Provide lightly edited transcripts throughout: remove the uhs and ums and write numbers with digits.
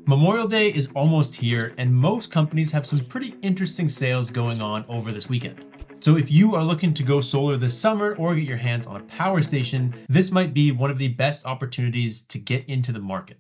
Memorial Day is almost here, and most companies have some pretty interesting sales going on over this weekend. So if you are looking to go solar this summer or get your hands on a power station, this might be one of the best opportunities to get into the market.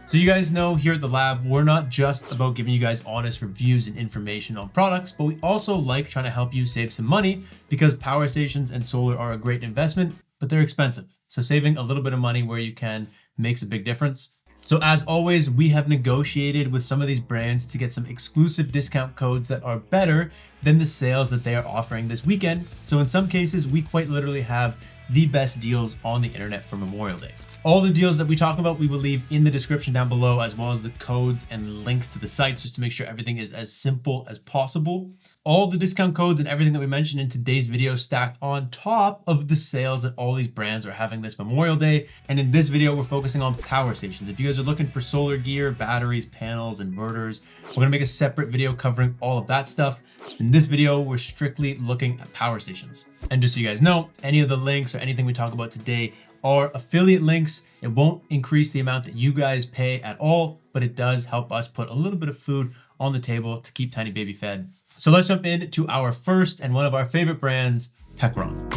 So you guys know here at the lab, we're not just about giving you guys honest reviews and information on products, but we also like trying to help you save some money because power stations and solar are a great investment, but they're expensive. So saving a little bit of money where you can makes a big difference. So as always, we have negotiated with some of these brands to get some exclusive discount codes that are better than the sales that they are offering this weekend. So in some cases, we quite literally have the best deals on the internet for Memorial Day. All the deals that we talk about, we will leave in the description down below, as well as the codes and links to the sites, just to make sure everything is as simple as possible. All the discount codes and everything that we mentioned in today's video stacked on top of the sales that all these brands are having this Memorial Day. And in this video, we're focusing on power stations. If you guys are looking for solar gear, batteries, panels, inverters, we're gonna make a separate video covering all of that stuff. In this video, we're strictly looking at power stations. And just so you guys know, any of the links or anything we talk about today are affiliate links. It won't increase the amount that you guys pay at all, but it does help us put a little bit of food on the table to keep Tiny Baby fed. So let's jump into our first and one of our favorite brands, Pecron.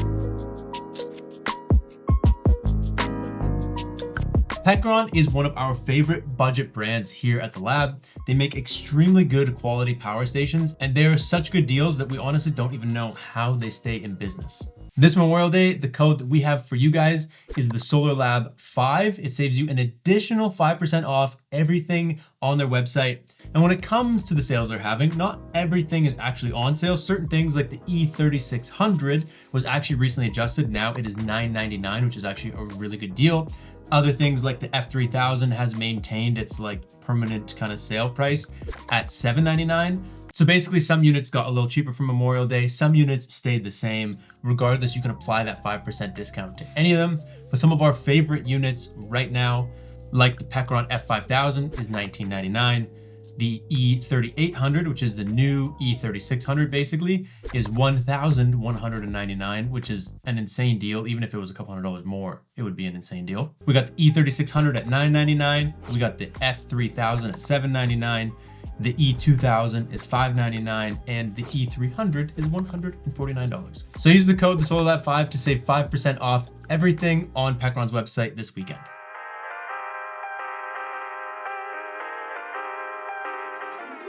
Pecron is one of our favorite budget brands here at the lab. They make extremely good quality power stations, and they are such good deals that we honestly don't even know how they stay in business. This Memorial Day, the code that we have for you guys is the SolarLab5. It saves you an additional 5% off everything on their website. And when it comes to the sales they're having, not everything is actually on sale. Certain things like the E3600 was actually recently adjusted. Now it is $9.99, which is actually a really good deal. Other things like the F3000 has maintained its like permanent kind of sale price at $7.99. So basically some units got a little cheaper for Memorial Day, some units stayed the same. Regardless, you can apply that 5% discount to any of them. But some of our favorite units right now, like the Pecron F5000 is $19.99. The E3800, which is the new E3600 basically, is $1,199, which is an insane deal. Even if it was a couple $100 more, it would be an insane deal. We got the E3600 at $999. We got the F3000 at $799. The E2000 is $599, and the E300 is $149. So use the code TheSolarLab5 to save 5% off everything on Pecron's website this weekend.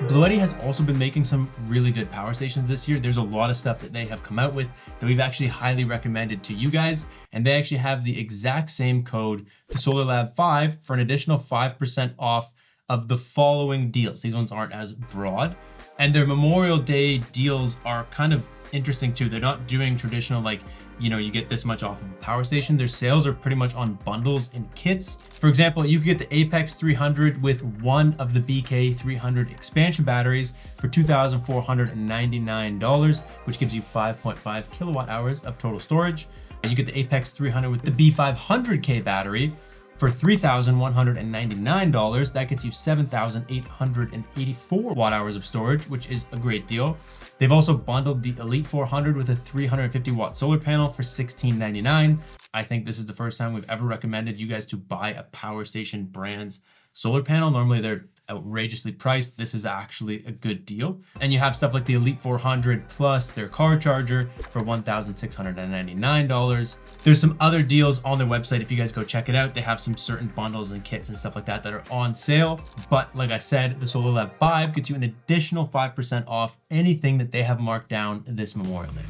BLUETTI has also been making some really good power stations this year. There's a lot of stuff that they have come out with that we've actually highly recommended to you guys, and they actually have the exact same code, TheSolarLab5, for an additional 5% off of the following deals. These ones aren't as broad, and their Memorial Day deals are kind of interesting too. They're not doing traditional like, you know, you get this much off of a power station. Their sales are pretty much on bundles and kits. For example, you could get the Apex 300 with one of the BK 300 expansion batteries for $2,499, which gives you 5.5 kilowatt hours of total storage. And you get the Apex 300 with the B500K battery for $3,199. That gets you 7,884 watt hours of storage, which is a great deal. They've also bundled the Elite 400 with a 350 watt solar panel for $16.99. I think this is the first time we've ever recommended you guys to buy a power station brand's solar panel. Normally they're outrageously priced. This is actually a good deal. And you have stuff like the Elite 400 plus their car charger for $1,699. There's some other deals on their website. If you guys go check it out, they have some certain bundles and kits and stuff like that that are on sale. But like I said, the SolarLab5 gets you an additional 5% off anything that they have marked down this Memorial Day.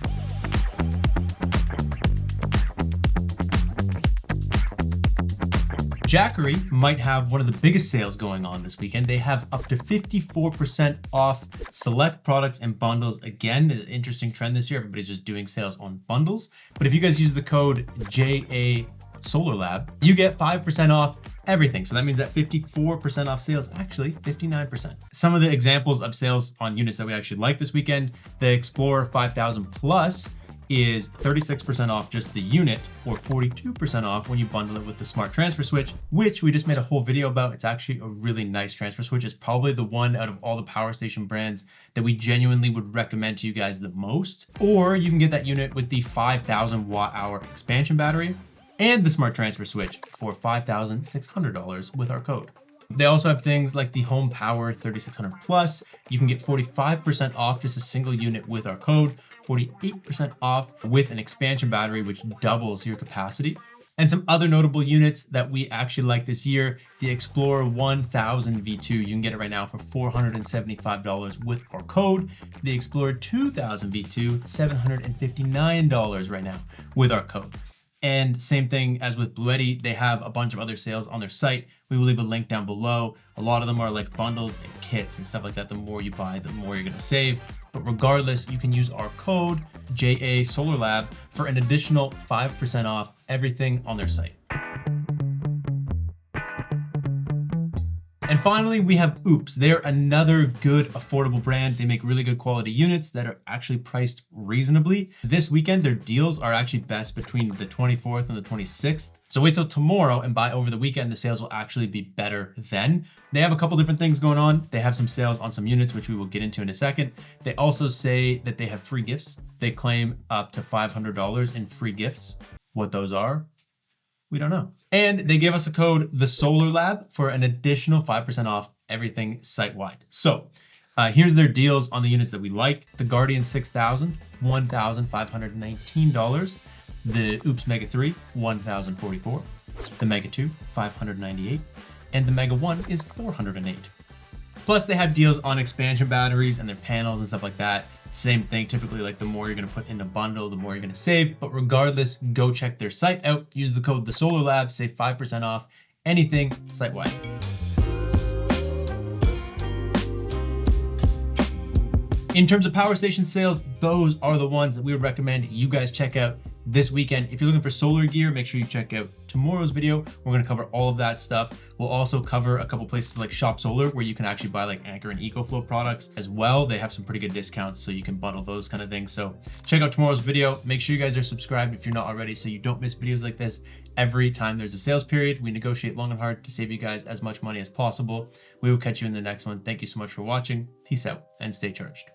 Jackery might have one of the biggest sales going on this weekend. They have up to 54% off select products and bundles. Again, an interesting trend this year. Everybody's just doing sales on bundles. But if you guys use the code JASolarLab, you get 5% off everything. So that means that 54% off sales, actually 59%. Some of the examples of sales on units that we actually like this weekend, the Explorer 5000 Plus is 36% off just the unit, or 42% off when you bundle it with the smart transfer switch, which we just made a whole video about. It's actually a really nice transfer switch. It's probably the one out of all the power station brands that we genuinely would recommend to you guys the most. Or you can get that unit with the 5,000 watt hour expansion battery and the smart transfer switch for $5,600 with our code. They also have things like the Home Power 3600 Plus. You can get 45% off just a single unit with our code, 48% off with an expansion battery, which doubles your capacity. And some other notable units that we actually like this year, the Explorer 1000 V2, you can get it right now for $475 with our code. The Explorer 2000 V2, $759 right now with our code. And same thing as with BLUETTI, they have a bunch of other sales on their site. We will leave a link down below. A lot of them are like bundles and kits and stuff like that. The more you buy, the more you're gonna save. But regardless, you can use our code JA Solar Lab for an additional 5% off everything on their site. And finally, we have OUPES. They're another good, affordable brand. They make really good quality units that are actually priced reasonably. This weekend, their deals are actually best between the 24th and the 26th. So wait till tomorrow and buy over the weekend. The sales will actually be better then. They have a couple different things going on. They have some sales on some units, which we will get into in a second. They also say that they have free gifts. They claim up to $500 in free gifts. What those are, we don't know. And they gave us a code, the Solar Lab, for an additional 5% off everything site-wide. So here's their deals on the units that we like. The Guardian 6000, $1,519. The OUPES Mega 3, $1,044. The Mega 2, $598. And the Mega 1 is $408. Plus they have deals on expansion batteries and their panels and stuff like that. Same thing, typically like the more you're gonna put in a bundle, the more you're gonna save. But regardless, go check their site out. Use the code TheSolarLab, save 5% off anything site-wide. In terms of power station sales, those are the ones that we would recommend you guys check out this weekend. If you're looking for solar gear, make sure you check out tomorrow's video. We're gonna cover all of that stuff. We'll also cover a couple places like Shop Solar, where you can actually buy like Anchor and EcoFlow products as well. They have some pretty good discounts, so you can bundle those kind of things. So check out tomorrow's video. Make sure you guys are subscribed if you're not already, so you don't miss videos like this. Every time there's a sales period, we negotiate long and hard to save you guys as much money as possible. We will catch you in the next one. Thank you so much for watching. Peace out and stay charged.